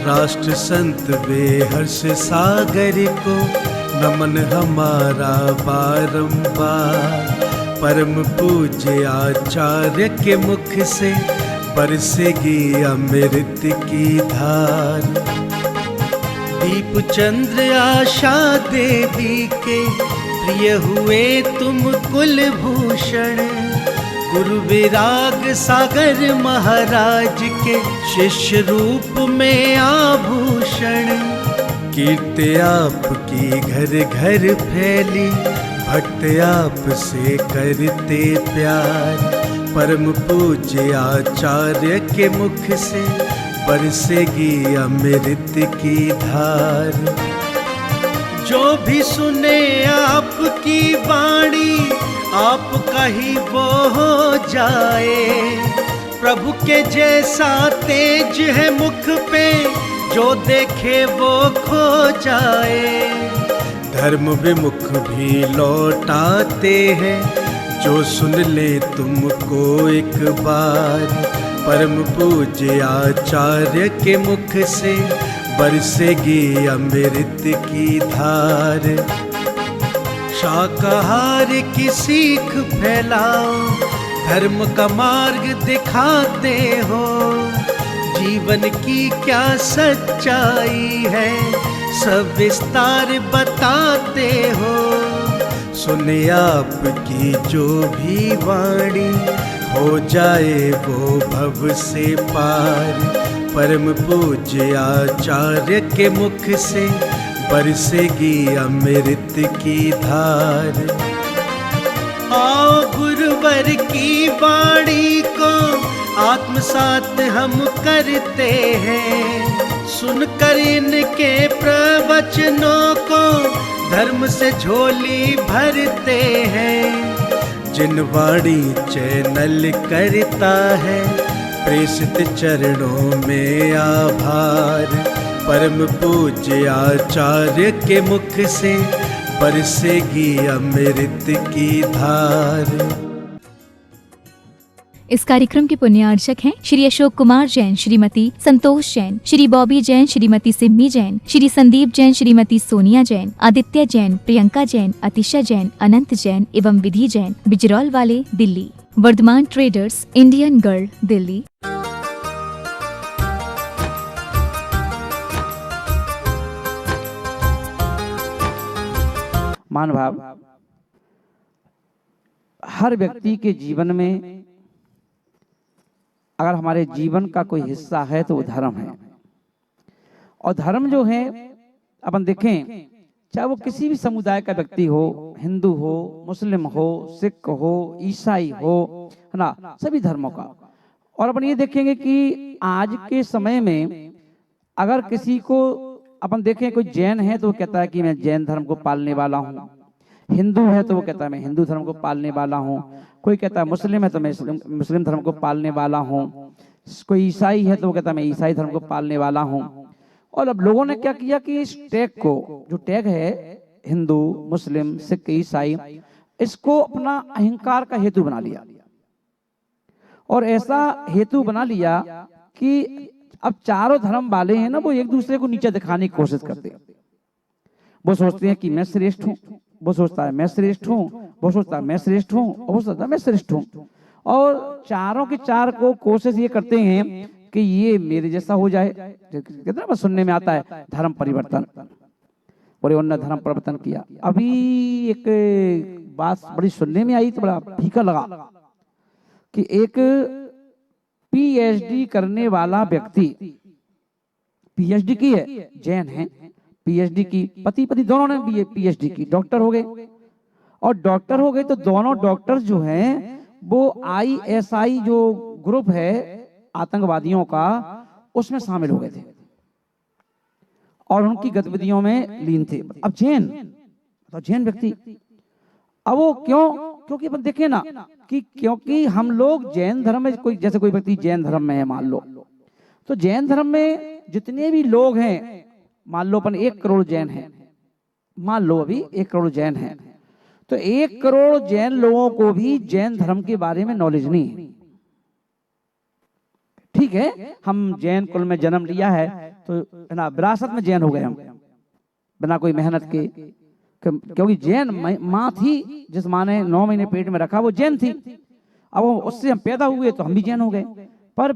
राष्ट्र संत बेहर्ष सागर को नमन हमारा बारंबार। परम पूज्य आचार्य के मुख से बरसेगी अमृत की धार। दीप चंद्र आशा देवी के प्रिय हुए तुम कुलभूषण। गुरु विराग सागर महाराज के शिष्य रूप में आभूषण। कीर्ति आपकी घर घर फैली, भक्त आप से करते प्यार। परम पूज्य आचार्य के मुख से बरसेगी अमृत की धार। जो भी सुने आपकी वाणी, आपका ही वो हो जाए। प्रभु के जैसा तेज है मुख पे, जो देखे वो खो जाए। धर्म विमुख भी लौटाते हैं, जो सुन ले तुमको एक बार। परम पूज्य आचार्य के मुख से बरसेगी अमृत की धार। शाकाहार की सीख फैलाओ, धर्म का मार्ग दिखाते हो। जीवन की क्या सच्चाई है, सब विस्तार बताते हो। सुने आपकी जो भी वाणी, हो जाए वो भव से पार। परम पूज्य आचार्य के मुख से बरसेगी अमृत की धार। आओ गुरुवर की वाणी को आत्मसात हम करते हैं। सुनकर इनके प्रवचनों को धर्म से झोली भरते हैं। जिन वाणी चैनल करता है, प्रेषित चरणों में आभार। परम पूज्य आचार्य के मुख से बरसेगी अमृत की धार। इस कार्यक्रम के पुण्यार्चक हैं श्री अशोक कुमार जैन, श्रीमती संतोष जैन, श्री बॉबी जैन, श्रीमती सिम्मी जैन, श्री संदीप जैन, श्रीमती सोनिया जैन, आदित्य जैन, प्रियंका जैन, अतिशा जैन, अनंत जैन एवं विधि जैन, बिजरौल वाले, Delhi. Vardhaman traders, Indian girl, Delhi. मान भाव, हर व्यक्ति के जीवन में अगर हमारे जीवन का कोई हिस्सा है तो वो धर्म है। और धर्म जो है, अपन देखें, चाहे वो किसी भी समुदाय का व्यक्ति हो, हिंदू हो, मुस्लिम हो, सिख हो, ईसाई हो, है ना, सभी धर्मों का। और अपन ये देखेंगे कि आज के समय में अगर किसी को अपन देखें, कोई जैन है तो वो कहता है कि मैं जैन धर्म को पालने वाला हूँ। हिंदू है तो वो कहता है मैं हिंदू धर्म को पालने वाला हूँ। कोई कहता है मुस्लिम है तो मैं मुस्लिम धर्म को पालने वाला हूँ। कोई ईसाई है तो वो कहता है मैं ईसाई धर्म को पालने वाला हूँ। और अब लोगों ने क्या किया कि इस टैग को, जो टैग है हिंदू, मुस्लिम, सिख, ईसाई, इसको अपना अहंकार का हेतु बना लिया। और ऐसा हेतु बना लिया कि अब चारों धर्म वाले हैं ना, वो एक दूसरे को नीचे दिखाने की कोशिश करते हैं। वो सोचते हैं कि मैं श्रेष्ठ हूँ, वो सोचता है मैं श्रेष्ठ हूँ, वो सोचता है मैं श्रेष्ठ हूँ, और वो सोचता है मैं श्रेष्ठ हूँ। और चारों के चार को कोशिश ये करते हैं कि ये मेरे जैसा हो जाए। कितना बस सुनने में आता है धर्म परिवर्तन, और उन्होंने धर्म परिवर्तन किया। अभी एक बात बड़ी सुनने में आई तो बड़ा फीका लगा कि एक पीएचडी करने वाला व्यक्ति, पीएचडी की है, जैन है, पीएचडी की, पति पति दोनों ने भी पीएचडी की, डॉक्टर हो गए। और डॉक्टर हो गए तो दोनों डॉक्टर जो हैं वो आईएसआई जो ग्रुप है आतंकवादियों का, उसमें शामिल हो गए थे और उनकी गतिविधियों में लीन थे। अब जैन, तो जैन व्यक्ति, अब वो क्यों, क्योंकि अपन देखें ना कि क्योंकि हम लोग जैन धर्म में, कोई जैसे कोई व्यक्ति जैन धर्म में है मान लो, तो जैन धर्म में जितने भी लोग हैं, मान लो अपन 1 करोड़ जैन हैं, मान लो अभी 1 करोड़ जैन हैं, तो 1 करोड़ जैन लोगों को भी जैन धर्म के बारे में नॉलेज नहीं है। ठीक है, हम जैन कुल में जन्म लिया है तो है ना विरासत में जैन हो गए हम, बिना कोई मेहनत के। क्योंकि जैन माँ थी, जिस माँ ने 9 महीने पेट में रखा वो जैन थी। अब उससे हम पैदा हुए तो हम भी जैन हो गए, पर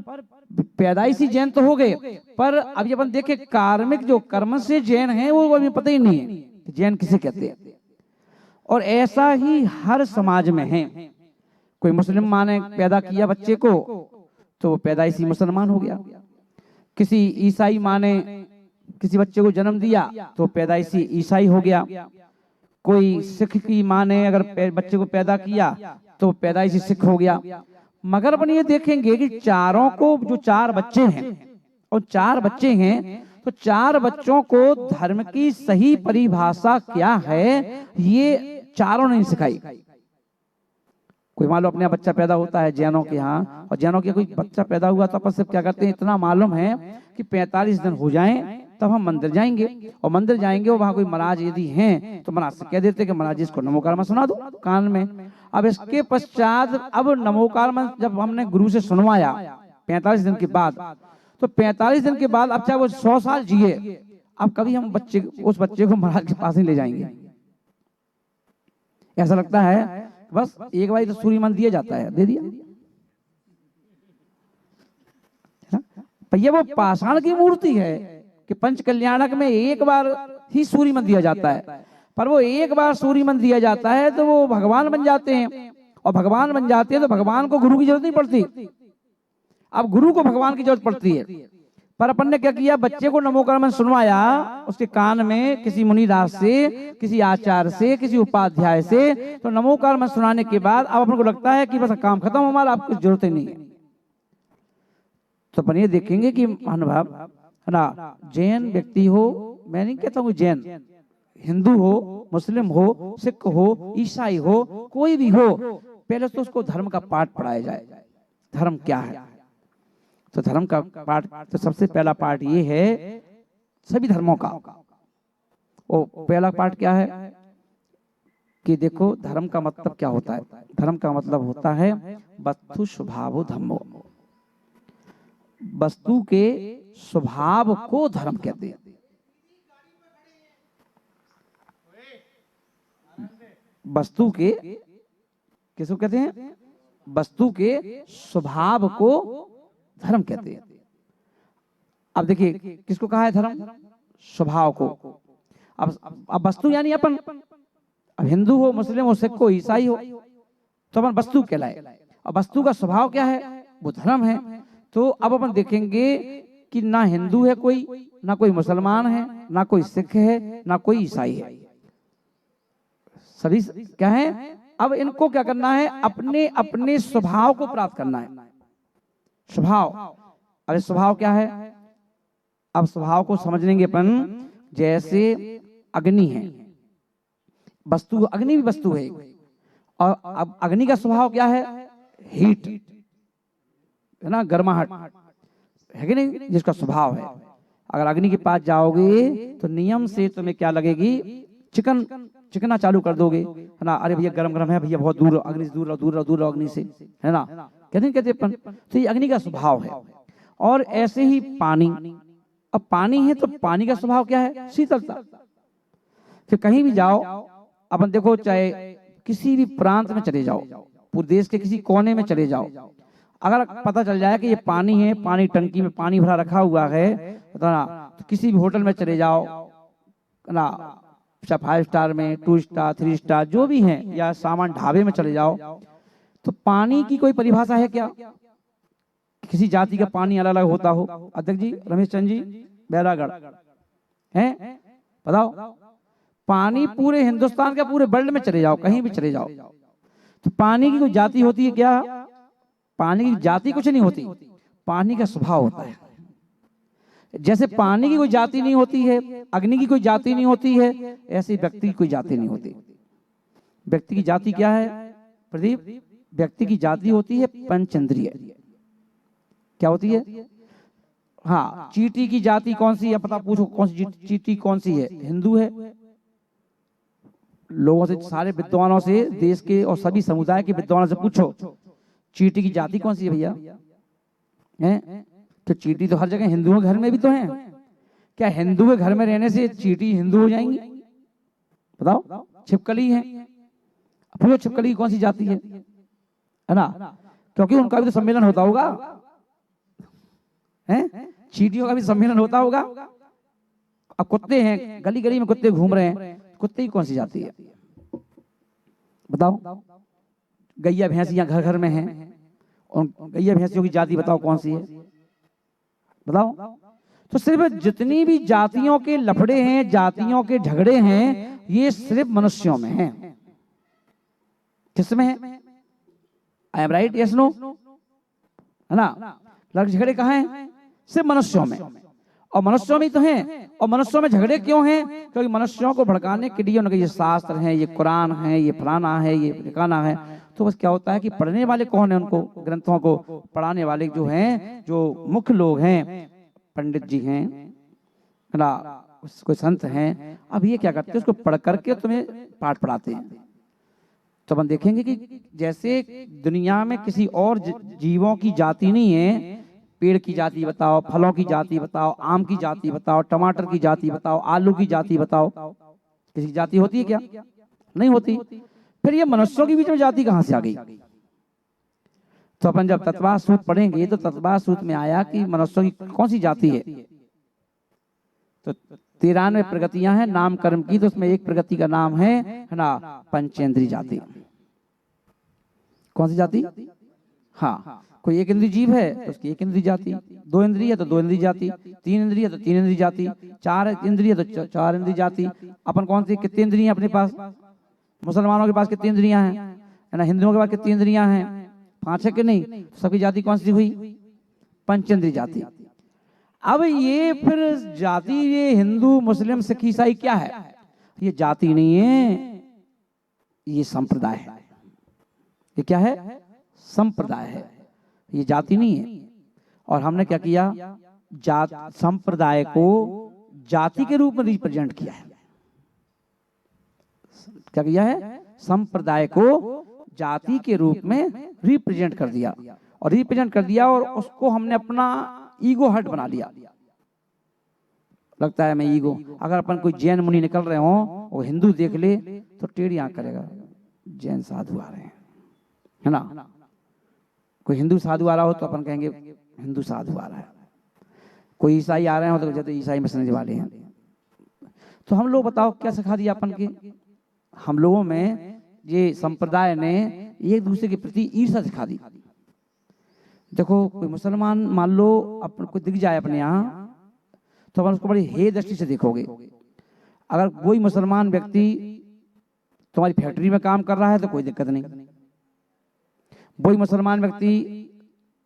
पैदाइशी जैन तो हो गए, पर अब अपन देखे कार्मिक जो कर्म से जैन है वो अभी पता ही नहीं है कि जैन किसे कहते हैं। और ऐसा ही हर समाज में है। कोई मुस्लिम माँ ने पैदा किया बच्चे को तो वो पैदाइशी मुसलमान हो गया। किसी ईसाई माँ ने किसी बच्चे को जन्म दिया तो पैदाइशी ईसाई हो गया। कोई सिख की माँ ने अगर बच्चे को पैदा किया तो पैदाइशी सिख हो गया। मगर अपन ये देखेंगे कि चारों को, जो 4 बच्चे हैं और 4 बच्चे हैं, तो 4 बच्चों को धर्म की सही परिभाषा क्या है ये चारों ने सिखाई। कोई मान लो अपने बच्चा पैदा होता है जैनों के यहाँ, और जैनों के कोई बच्चा पैदा हुआ तो अपन सब क्या करते हैं, इतना मालूम है कि 45 दिन हो जाएं तब हम मंदिर जाएंगे, और मंदिर जाएंगे और वहां कोई महाराज यदि हैं तो महाराज से कह देते कि महाराज इसको नमोकारमा सुना दो कान में। अब इसके पश्चात अब नमोकारमा जब हमने गुरु से सुनवाया 45 दिन के बाद, तो 45 दिन के बाद अब चाहे वो 100 साल जिए, अब कभी हम उस बच्चे को महाराज के पास नहीं ले जाएंगे। ऐसा लगता है बस एक बार तो सूर्य मंत्र दिया जाता है, दे दिया भैया। वो पाषाण की मूर्ति है कि पंच कल्याणक में एक बार ही सूर्य मंत्र दिया जाता है, पर वो एक बार सूर्य मंत्र दिया जाता है तो वो भगवान बन जाते हैं, और भगवान बन जाते हैं तो भगवान को गुरु की जरूरत नहीं पड़ती। अब गुरु को भगवान की जरूरत पड़ती है। पर अपन ने क्या किया, बच्चे को नमोकारमा सुनवाया, उसके कान में किसी मुनिदास से, किसी आचार्य से, किसी उपाध्याय से, तो नमोकारमा सुनाने के बाद अब अपन को लगता है कि बस काम खत्म, हमारा आपको जरूरत ही नहीं है। तो अपन ये देखेंगे कि अनुभव है ना, जैन व्यक्ति हो, मैं नहीं कहता हूँ जैन, हिंदू हो, मुस्लिम हो, सिख हो, ईसाई हो, कोई भी हो, पहले तो उसको धर्म का पाठ पढ़ाया जाए। धर्म क्या है? तो धर्म का पाठ, तो सबसे पहला पाठ ये है सभी धर्मों का। वो पहला पाठ क्या है कि देखो धर्म का मतलब क्या होता है। धर्म का मतलब होता है वस्तु स्वभाव धम्मो, वस्तु के स्वभाव को धर्म कहते हैं। वस्तु के किसको कहते हैं? वस्तु के स्वभाव को धर्म कहते हैं। अब देखिए किसको कहा है धर्म? स्वभाव को। अब वस्तु यानी अपन, अब हिंदू हो, मुस्लिम हो, सिख हो, ईसाई हो, तो अपन वस्तु कहलाए। अब वस्तु का स्वभाव क्या है? वो धर्म है। तो अब अपन देखेंगे कि ना हिंदू है कोई, ना कोई मुसलमान है, ना कोई सिख है, ना कोई ईसाई है, सभी क्या है? अब इनको क्या करना है? अपने अपने स्वभाव को प्राप्त करना है। स्वभाव, अरे स्वभाव क्या है? अब स्वभाव को समझेंगे अपन। जैसे अग्नि है, वस्तु, अग्नि भी वस्तु है, और अब अग्नि का स्वभाव क्या है? हीट है ना, गर्माहट है कि नहीं, जिसका स्वभाव है। अगर अग्नि के पास जाओगे तो नियम से तुम्हें क्या लगेगी? चिकना चालू कर दोगे, है ना। अरे भैया गरम गरम है भैया, बहुत दूर अग्नि से, दूर दूर दूर अग्नि से, है ना, कहते अपन। तो ये अग्नि का स्वभाव है। और ऐसे ही पानी, अब पानी है तो पानी का स्वभाव क्या है? शीतलता। फिर कहीं भी जाओ अपन देखो, चाहे किसी भी प्रांत में चले जाओ, पूरे देश के किसी कोने में चले जाओ, अगर पता चल जाए कि ये पानी है, पानी टंकी में पानी भरा रखा हुआ है, तो किसी भी होटल में चले जाओ ना, 5 स्टार में, 2 स्टार, 3 स्टार जो भी है, या सामान ढाबे में चले जाओ, तो पानी की कोई परिभाषा है क्या? किसी जाति का पानी अलग अलग होता हो? अध्यक्ष जी, रमेश चंद जी, बैरागढ़ है, बताओ। पानी पूरे हिंदुस्तान का, पूरे वर्ल्ड में चले जाओ, कहीं भी चले जाओ, तो पानी की कोई जाति होती है क्या? पानी की जाति कुछ नहीं होती, पानी का स्वभाव होता है। जैसे पानी की कोई जाति नहीं होती है, अग्नि की कोई जाति नहीं होती है, ऐसे व्यक्ति की कोई जाति नहीं होती। व्यक्ति की जाति क्या है प्रदीप? व्यक्ति की जाति होती है पंचेंद्रिय। क्या होती है? हाँ, चींटी की जाति कौन सी है? पता पूछो, कौन सी चींटी कौन सी है? हिंदू है। लोगों से, सारे विद्वानों से, देश के और सभी समुदाय के विद्वानों से पूछो, चींटी की जाति कौन सी है भैया? है तो चींटी तो हर जगह, हिंदुओं के घर में भी तो है, क्या हिंदू के घर में रहने से चींटी हिंदू हो जाएंगी? बताओ, छिपकली है, पूछो छिपकली कौन सी जाति है ना? क्योंकि उनका भी तो सम्मेलन होता होगा, हैं? चींटियों का भी सम्मेलन होता होगा। अब कुत्ते हैं, गली गली में कुत्ते घूम रहे हैं, कुत्ते की कौन सी जाति है? बताओ। गैया भैंसियां घर घर में हैं, और गैया भैंसियों की जाति बताओ कौन सी है? बताओ। तो सिर्फ जितनी भी जातियों के लफड़े हैं, जातियों के झगड़े हैं, ये सिर्फ मनुष्यों में हैं। किसमें है? I am right? Yes no? है ना? लड़ाई झगड़े कहाँ हैं? सिर्फ मनुष्यों में। और मनुष्यों में तो हैं। और मनुष्यों में झगड़े क्यों हैं? क्योंकि मनुष्यों को भड़काने के लिए उनके ये शास्त्र हैं, ये कुरान है, ये फलाना है, ये ठिकाना है। तो बस क्या होता है कि पढ़ने वाले कौन है? उनको ग्रंथों को पढ़ाने वाले जो हैं, जो मुख्य लोग हैं, पंडित जी हैं ना, कोई संत हैं। अब ये क्या करते हैं? उसको पढ़ करके तुम्हें पाठ पढ़ाते हैं। तो हम देखेंगे कि जैसे दुनिया में किसी और जीवों की जाति नहीं है। पेड़ की जाति बताओ, फलों की जाति बताओ, आम की जाति बताओ, टमाटर की जाति बताओ, आलू की जाति बताओ, किसी की जाति होती है क्या? नहीं होती। फिर ये मनुष्यों के बीच में जाति कहां से आ गई? तो अपन जब तत्वा सूत्र पढ़ेंगे तो तत्वा सूत्र में आया कि मनुष्यों की कौन सी जाति है। तो 93 प्रगतियां हैं नाम कर्म की, तो उसमें एक प्रगति का नाम है ना, पंचेंद्रिय जाति। कौन सी जाति? हाँ, कोई एक इंद्रिय जीव है तो उसकी एक इंद्रिय जाति, 2 इंद्रिय है तो 2 इंद्रिय जाति, 3 इंद्रिय है तो 3 इंद्रिय जाति, 4 इंद्रिय है तो 4 इंद्रिय जाति। अपन कौन सी कितनी इंद्रिय हैं अपने पास? मुसलमानों के पास कितनी इंद्रियां हैं? है ना? हिंदुओं के पास कितनी इंद्रियां हैं? 5 है कि नहीं? तो सबकी जाति कौन सी हुई? पंचेंद्रिय जाति। अब ये फिर जाति, ये हिंदू मुस्लिम सिख ईसाई क्या है? ये जाति नहीं है, ये संप्रदाय है। ये क्या है? संप्रदाय है, ये जाति नहीं है। और हमने क्या किया? संप्रदाय को जाति के रूप में रिप्रेजेंट किया है। क्या किया है? संप्रदाय को जाति के रूप में रिप्रेजेंट कर दिया, और रिप्रेजेंट कर दिया और उसको हमने अपना ईगो हर्ट बना लिया। लगता है मैं ईगो, अगर अपन कोई जैन मुनि निकल रहे हो, वो हिंदू देख ले तो टेढ़ी आंख करेगा, जैन साधु आ रहे हैं, है ना? कोई हिंदू साधु आ रहा हो तो अपन कहेंगे हिंदू साधु आ रहा है। कोई ईसाई आ रहे हो तो कहते ईसाई मिशनरी वाले हैं। तो हम लोग बताओ क्या सिखा दिया अपन के? हम लोगों में ये संप्रदाय ने एक दूसरे के प्रति ईर्ष्या सिखा दी। देखो, कोई मुसलमान मान लो अपन को दिख जाए अपने यहाँ, तो अपन उसको बड़ी हे दृष्टि से देखोगे। अगर कोई मुसलमान व्यक्ति तुम्हारी फैक्ट्री में काम कर रहा है तो कोई दिक्कत नहीं। वही मुसलमान व्यक्ति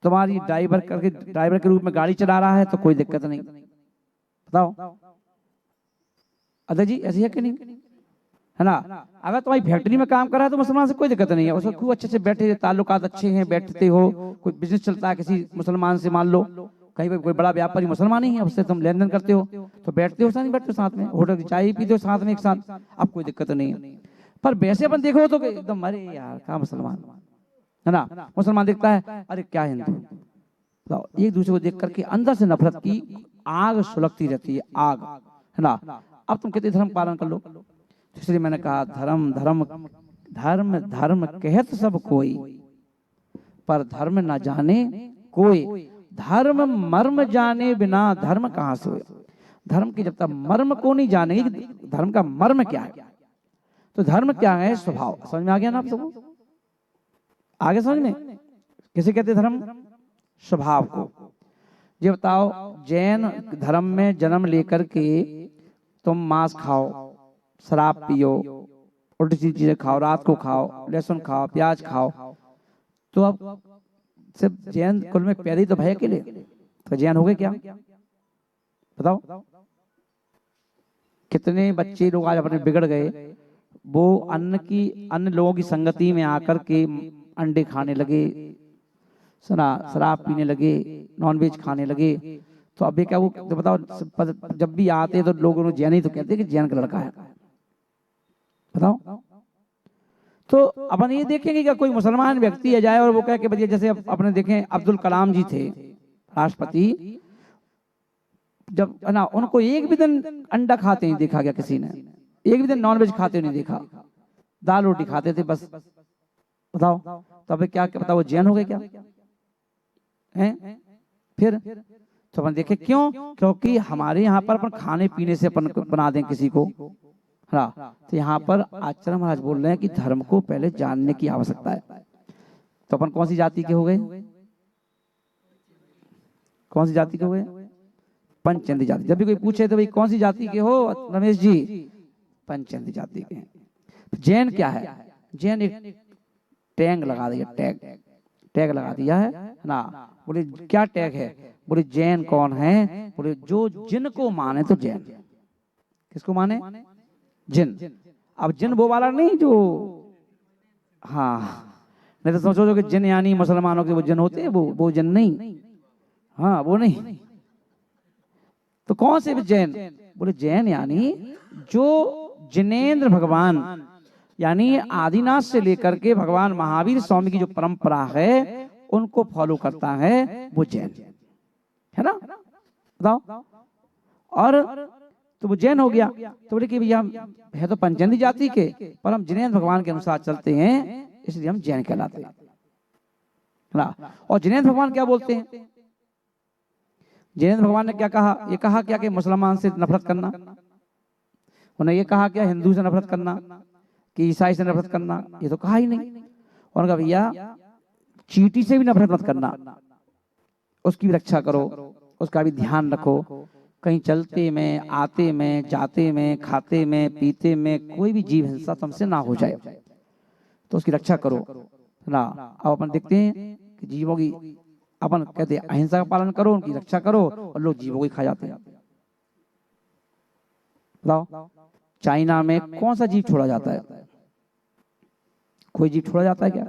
तुम्हारी ड्राइवर के रूप में गाड़ी चला रहा है तो कोई दिक्कत नहीं। बताओ अदर जी, ऐसी है कि नहीं? है ना? अगर तुम्हारी फैक्ट्री में काम कर रहा है तो मुसलमान से कोई दिक्कत नहीं है, उसको खूब अच्छे से बैठे, ताल्लुकात अच्छे हैं, बैठते हो, कोई बिजनेस चलता है किसी मुसलमान से, मान लो कहीं पर कोई बड़ा व्यापारी मुसलमान ही है, उससे तुम लेन देन करते हो तो बैठते हो साथ, नहीं बैठते हो साथ में, होटल की चाय पीते हो साथ में एक साथ, अब कोई दिक्कत नहीं है। पर वैसे अपन देखो तो एकदम अरे यार क्या मुसलमान, है ना? मुसलमान देखता है अरे क्या हिंदू। तो एक दूसरे को देख करके अंदर से नफरत की आग सुलगती रहती है, आग, है ना? अब तुम कितने धर्म पालन कर लो। इसलिए मैंने कहा धर्म धर्म धर्म धर्म कहत सब कोई, पर धर्म न जाने कोई। धर्म मर्म जाने बिना धर्म कहाँ से होए। धर्म की जब तक मर्म को नहीं जानेगी, धर्म का मर्म क्या है, तो धर्म क्या है? स्वभाव। समझ में आ गया ना आप सबको? आगे समझ में? किसे कहते धर्म? स्वभाव को। ये बताओ, जैन धर्म में जन्म लेकर के तुम मांस खाओ, शराब पियो, उल्टी सीधी चीजें खाओ, रात को खाओ, लहसुन खाओ, प्याज खाओ, तो अब सिर्फ जैन कुल में पैदा ही तो भय के लिए तो जैन हो गए क्या? बताओ कितने बच्चे लोग आज अपने बिगड़ गए। वो अन्य लोगों की संगति में आकर के अंडे खाने लगे, शराब पीने लगे, नॉनवेज खाने लगे। तो अभी क्या वो तो बताओ, जब भी आते तो लोग उन्हें जैन ही तो कहते कि जैन का लड़का है। बताओ, तो अपन ये देखेंगे कि कोई मुसलमान व्यक्ति आ जाए और वो कहे कि भैया, जैसे अपने देखें अब्दुल कलाम जी थे राष्ट्रपति, जब है ना उनको एक भी दिन अंडा खाते नहीं देखा गया किसी ने, एक भी दिन नॉनवेज खाते नहीं देखा, दाल रोटी खाते थे बस। बताओ तो अबे क्या बताओ, वो जैन हो गए क्या हैं? फिर तो अपन देखे क्यों, क्योंकि हमारे यहाँ पर अपन खाने पीने से अपन बना दें किसी को, हाँ। तो यहाँ पर आचार्य महाराज बोल रहे हैं कि धर्म को पहले जानने की आवश्यकता है। तो अपन कौन सी जाति के हो गए, कौन सी जाति के हो गए? पंचचंदी जाति। जब भी कोई पूछे तो भाई कौन सी जाति के हो रमेश जी, पंचचंदी जाति के हैं। जैन क्या है? जैन एक टैग लगा दिया, टैग लगा दिया है ना। बोले क्या टैग है? बोले जैन कौन है? बोले जो जिनको माने तो जैन। किसको माने? जिन। अब जिन वो वाला नहीं जो, हाँ नहीं तो सोचो कि जिन यानी मुसलमानों के वो जिन होते हैं, वो जिन नहीं, हाँ वो नहीं। तो कौन से जैन? बोले जैन यानी जो जिनेंद्र भगवान यानी आदिनाथ से लेकर के भगवान महावीर स्वामी की जो परंपरा है उनको फॉलो करता है, वो जैन है ना। बताओ। और तो वो जैन हो गया। तो बोले कि भैया हम है तो पंचचंदी जाति के, पर हम जिनेंद्र भगवान के अनुसार चलते हैं, इसलिए हम जैन कहलाते हैं ना। और जिनेंद्र भगवान क्या बोलते हैं? जिनेंद्र भगवान ने क्या कहा? ये कहा क्या कि मुसलमान से नफरत करना, उन्होंने ये कहा क्या हिंदू से नफरत करना कि ईसाई से नफरत करना? ये तो कहा ही नहीं। उन्होंने कहा भैया चींटी से भी नफरत मत करना, उसकी भी रक्षा करो, उसका भी ध्यान रखो। कहीं चलते में, आते में, जाते में, खाते में, पीते में कोई भी जीव हिंसा तुमसे ना हो जाए, तो उसकी रक्षा करो ना। अब अपन देखते हैं कि जीवों की, अपन कहते हैं अहिंसा का पालन करो, उनकी रक्षा करो, और लोग जीवों को खा जाते हैं। बताओ चाइना में कौन सा जीव छोड़ा जाता है? कोई जीव छोड़ा जाता है क्या?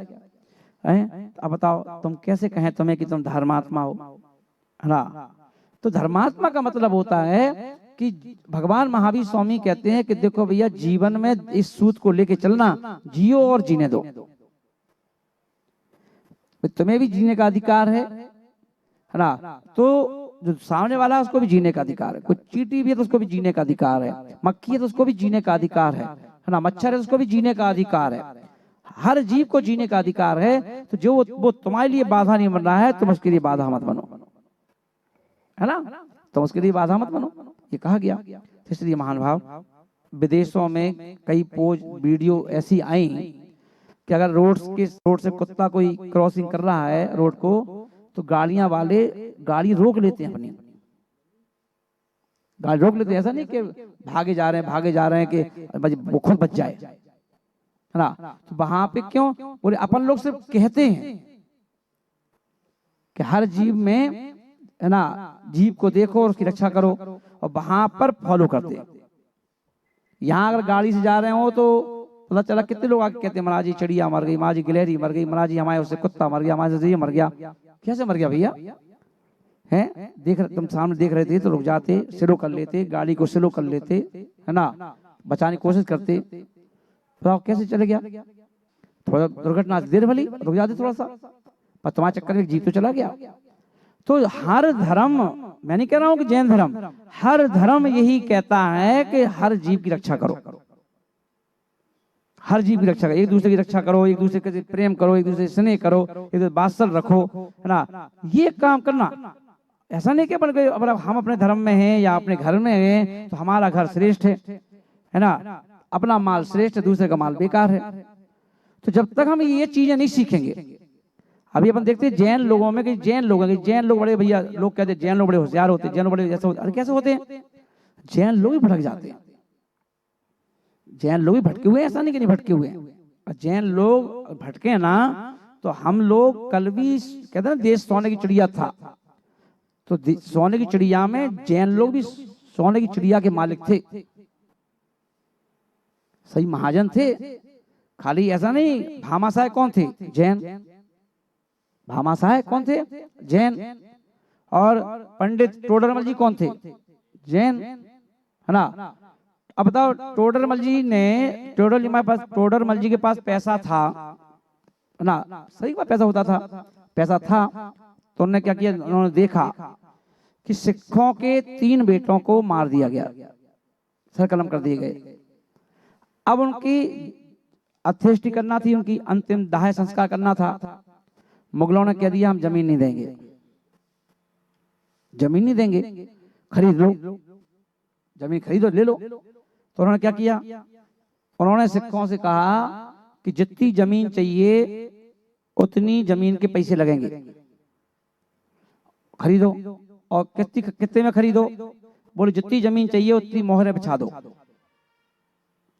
अब बताओ तुम कैसे कहें तुम्हें कि तुम धर्मात्मा हो, है ना। तो धर्मात्मा का मतलब होता है कि भगवान महावीर स्वामी कहते हैं कि देखो भैया जीवन में इस सूत्र को लेके चलना, जियो और जीने दो। तुम्हें भी जीने का अधिकार है ना। तो जो सामने वाला है उसको भी जीने का अधिकार है। कोई चींटी भी है तो उसको भी जीने का अधिकार है, मक्खी है तो उसको भी जीने का अधिकार है ना, मच्छर है तो उसको भी जीने का अधिकार है। हर जीव को जीने का अधिकार है। तो जो वो तुम्हारे लिए बाधा नहीं बन रहा है, तुम उसके लिए बाधा मत बनो, है ना। तुम उसके लिए बाधा मत बनो, ये कहा गया। इसलिए महान भाव विदेशों में कई पोज वीडियो ऐसी आई कि अगर रोड से कुत्ता कोई क्रॉसिंग कर रहा है रोड को, तो गाड़ियां वाले गाड़ी रोक लेते हैं, अपनी गाड़ी रोक लेते हैं। ऐसा नहीं कि भागे जा रहे हैं कि वो खुद बच जाए, है ना। तो वहां पे क्यों? बोले अपन लोग सिर्फ कहते हैं कि हर जीव में, है ना, जीव को देखो और उसकी रक्षा करो, और वहां पर फॉलो करते हैं। यहाँ अगर गाड़ी से जा रहे हो तो पता चला कितने लोग आके कहते हैं महाराज जी चिड़िया मर गई, महाराज जी गिलहरी मर गई, महाराज जी हमारे उससे कुत्ता मर गया, हमारे से ये मर गया। कैसे मर गया भैया? हैं देख तुम सामने देख रहे थे तो रुक जाते, स्लो कर लेते, गाड़ी को स्लो कर लेते, है ना, बचाने की कोशिश करते। तो कैसे चले गया? थोड़ा दुर्घटना देर भली, रुक जाते थोड़ा सा, पर तुम्हारे चक्कर में जीव तो चला गया। तो हर धर्म, मैं नहीं कह रहा हूं कि जैन धर्म, हर धर्म यही कहता है कि हर जीव की रक्षा करो, हर जीव की रक्षा करो, एक दूसरे की रक्षा करो, एक दूसरे के प्रेम करो, एक दूसरे से स्नेह करो, एक दूसरे बात्सल रखो, है ना। ये काम करना। ऐसा नहीं कि अगर हम अपने धर्म में हैं या अपने घर में हैं तो हमारा घर श्रेष्ठ है ना, अपना माल श्रेष्ठ है, दूसरे का माल बेकार है। तो जब तक हम ये चीजें नहीं सीखेंगे, अभी अपन देखते हैं जैन लोगों में कि जैन लोग बड़े भैया, लोग कहते हैं जैन लोग बड़े होशियार होते हैं, जैन लोग बड़े जैसे होते। अरे कैसे होते हैं? जैन लोग भी भटक जाते हैं, जैन लोग भी भटके हुए हैं, ऐसा नहीं कि नहीं भटके हुए हैं। जैन लोग भटके ना तो हम लोग कल भी कहते हैं ना देश सोने की चिड़िया था, तो सोने की चिड़िया में जैन लोग भी सोने की चिड़िया के मालिक थे, सही महाजन थे। खाली ऐसा नहीं। भामाशाह कौन थे? जैन। भामाशाह कौन थे? जैन। और पंडित टोडरमल जी कौन थे? जैन, है ना। अब बताओ टोडरमल जी के पास पैसा था ना, सही बात, पैसा होता था, पैसा था, तो उन्होंने क्या किया? उन्होंने देखा कि सिखों के 3 बेटों को मार दिया गया, सर कलम कर दिए गए। अब उनकी अंत्येष्टि करना थी, उनकी अंतिम दाह संस्कार करना था। मुगलों ने कह दिया हम जमीन नहीं देंगे, जमीन नहीं देंगे, खरीद लो, जमीन खरीदो, ले लो। तो उन्होंने क्या किया, उन्होंने सिखों से कहा कि जितनी जमीन चाहिए उतनी जमीन के पैसे लगेंगे, खरीदो। और कितने में खरीदो, बोले जितनी जमीन चाहिए उतनी मोहरें बिछा दो,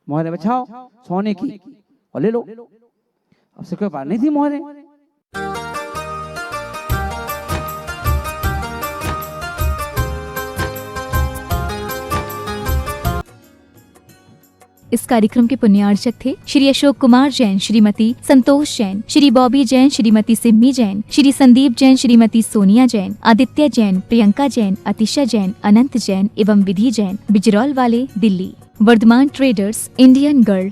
मोहरें बिछाओ सोने की और ले लो। अब सिखों के पास नहीं थी मोहरें। इस कार्यक्रम के पुण्यार्चक थे श्री अशोक कुमार जैन, श्रीमती संतोष जैन, श्री बॉबी जैन, श्रीमती सिम्मी जैन, श्री संदीप जैन, श्रीमती सोनिया जैन, आदित्य जैन, प्रियंका जैन, अतिशा जैन, अनंत जैन एवं विधि जैन, बिजरौल वाले, Delhi. Vardhaman traders, Indian girl,